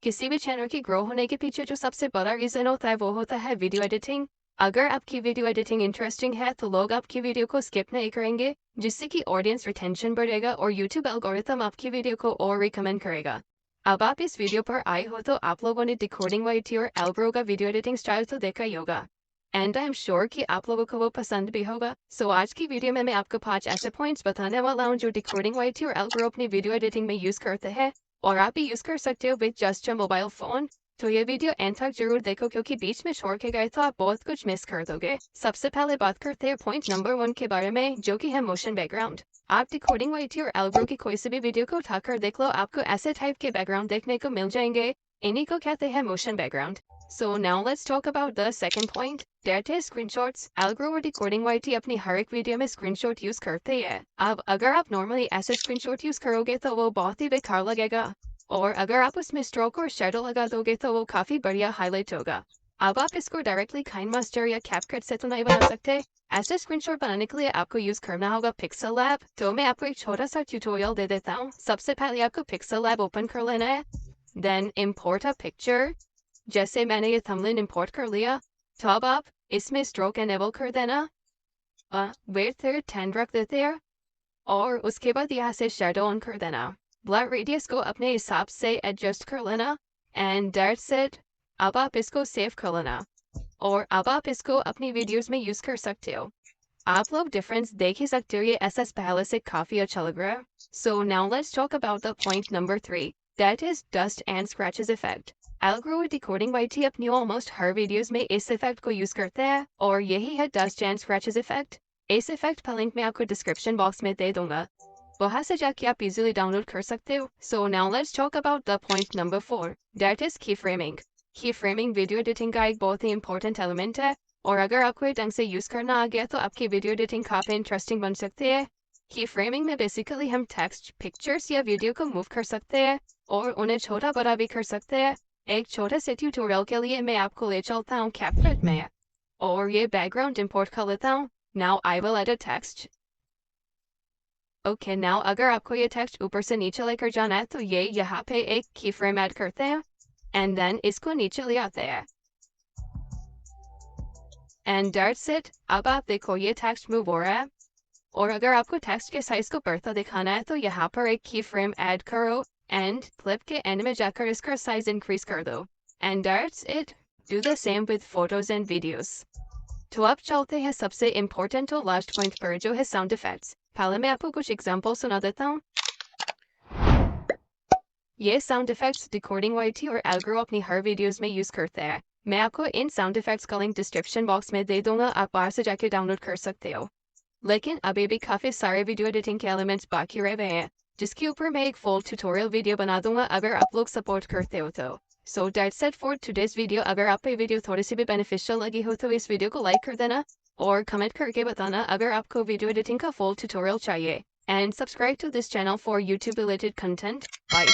किसी भी चैनल की ग्रो होने के पीछे जो सबसे बड़ा रीज़न होता है वो होता है वीडियो एडिटिंग। अगर आपकी वीडियो एडिटिंग इंटरेस्टिंग है तो लोग आपकी वीडियो को स्किप नहीं करेंगे, जिससे कि ऑडियंस रिटेंशन बढ़ेगा और यूट्यूब एल्गोरिथम आपकी वीडियो को और रिकमेंड करेगा। अब आप इस वीडियो पर आए हो तो आप लोगों ने डिकोडिंग वाइटी और एल्ग्रो का वीडियो एडिटिंग स्टाइल तो देखा ही होगा, एंड आई एम श्योर कि आप लोगों को वो पसंद भी होगा। सो आज की वीडियो में मैं आपको 5 ऐसे पॉइंट्स बताने वाला हूँ जो डिकोडिंग वाइटी और एल्ग्रो अपनी वीडियो एडिटिंग में यूज़ करते हैं, और आप भी यूज़ कर सकते हो with just your mobile phone. तो ये वीडियो एंड तक जरूर देखो, क्योंकि बीच में छोड़ के गए तो आप बहुत कुछ मिस कर दोगे। सबसे पहले बात करते हैं पॉइंट नंबर 1 के बारे में, जो कि है मोशन बैकग्राउंड। आप डिकोडिंग वाइटी और एल्ग्रो की कोई सी भी वीडियो को उठाकर देख लो, आपको ऐसे टाइप के बैकग्राउंड देखने को मिल जाएंगे। इन्हीं को कहते हैं motion background. So now let's talk about the second point, that is screenshots. Algrow और decoding YT अपनी हर एक वीडियो में screenshot यूज करते हैं। अब अगर आप नॉर्मली ऐसे screenshot यूज करोगे तो वो बहुत ही बेकार लगेगा, और अगर आप उसमें स्ट्रोक और शेडो लगा दोगे तो वो काफी बढ़िया हाईलाइट होगा। अब आप इसको डायरेक्टली kinemaster या capcut से तो नहीं बना सकते। ऐसे स्क्रीनशॉट बनाने के लिए आपको यूज करना होगा पिक्सल लैब। तो मैं आपको एक छोटा सा ट्यूटोरियल दे देता हूँ। सबसे पहले आपको पिक्सल लैब ओपन कर लेना है, देन इम्पोर्ट अ पिक्चर। जैसे मैंने ये थंबनेल इंपोर्ट कर लिया, तो अब आप इसमें स्ट्रोक एनेबल कर देना, विड्थ 10 रख देते हैं, और उसके बाद यहाँ से शेडो ऑन कर देना। ब्लर रेडियस को अपने हिसाब से एडजस्ट कर लेना, एंड दैट्स इट। अब आप इसको सेव कर लेना, और अब आप इसको अपनी वीडियोस में यूज कर सकते हो। आप लोग डिफरेंस देख ही सकते हो, ये एसएस पहले से काफी अच्छा लग रहा है। So now let's talk about the point number 3, that is dust and scratches effect. एल्ग्रो डिकोडिंग वाइटी अपनी ऑलमोस्ट हर वीडियोस में इस इफेक्ट को यूज करते हैं, और यही है डस्ट एंड स्क्रैचेस इफेक्ट। इस इफेक्ट का लिंक मैं आपको डिस्क्रिप्शन बॉक्स में दे दूंगा, वहां से जाके आप इजीली डाउनलोड कर सकते हो। सो now let's talk about the point number 4, that is की फ्रेमिंग। की फ्रेमिंग वीडियो एडिटिंग का एक बहुत ही इंपॉर्टेंट एलिमेंट है, और अगर आपको ये ढंग से यूज करना आ गया तो आपकी वीडियो एडिटिंग काफी इंटरेस्टिंग बन सकती है। की फ्रेमिंग में बेसिकली हम टेक्स्ट, पिक्चर्स या वीडियो को मूव कर सकते हैं, और उन्हें छोटा बड़ा भी कर सकते हैं। एक छोटे से ट्यूटोरियल के लिए मैं आपको ले चलता हूँ कैपकट में, और ये बैकग्राउंड इंपोर्ट कर लेता हूँ। Now I will add a text. Okay, now अगर आपको ये टेक्स्ट ऊपर से नीचे लेकर जाना है तो ये यहाँ पे एक की फ्रेम ऐड करते हैं, एंड देन इसको नीचे ले आते हैं, एंड दैट्स इट। अब आप देखो ये टेक्स्ट मूव हो रहा है, और अगर आपको टेक्स्ट के साइज को बढ़ता दिखाना है तो यहाँ पर एक की फ्रेम ऐड करो, एंड क्लिप के एंड में जाकर इसका साइज इंक्रीज कर दो, and that's it. Do the same with photos and videos. तो अब चलते हैं सबसे इम्पोर्टेंट और लास्ट पॉइंट पर, जो है साउंड इफेक्ट्स। पहले मैं आपको कुछ एग्जांपल सुना देता हूँ। ये साउंड इफेक्ट्स डिकोडिंग वाइटी और एल्ग्रो अपनी हर वीडियोस में यूज करते हैं। मैं आपको इन साउंड इफेक्ट्स का लिंक डिस्क्रिप्शन बॉक्स में दे दूंगा, आप बाहर से जाके डाउनलोड कर सकते हो। लेकिन अभी भी काफी सारे वीडियो एडिटिंग के एलिमेंट्स बाकी रह गए हैं, जिसके ऊपर मैं एक फुल ट्यूटोरियल वीडियो बना दूंगा अगर आप लोग सपोर्ट करते हो तो। So that's it for today's video. अगर आपको ये वीडियो थोड़ी सी भी बेनिफिशियल लगी हो तो इस वीडियो को लाइक कर देना, और कमेंट करके बताना अगर आपको वीडियो एडिटिंग का फुल ट्यूटोरियल चाहिए, and subscribe to this channel for YouTube related content. Bye.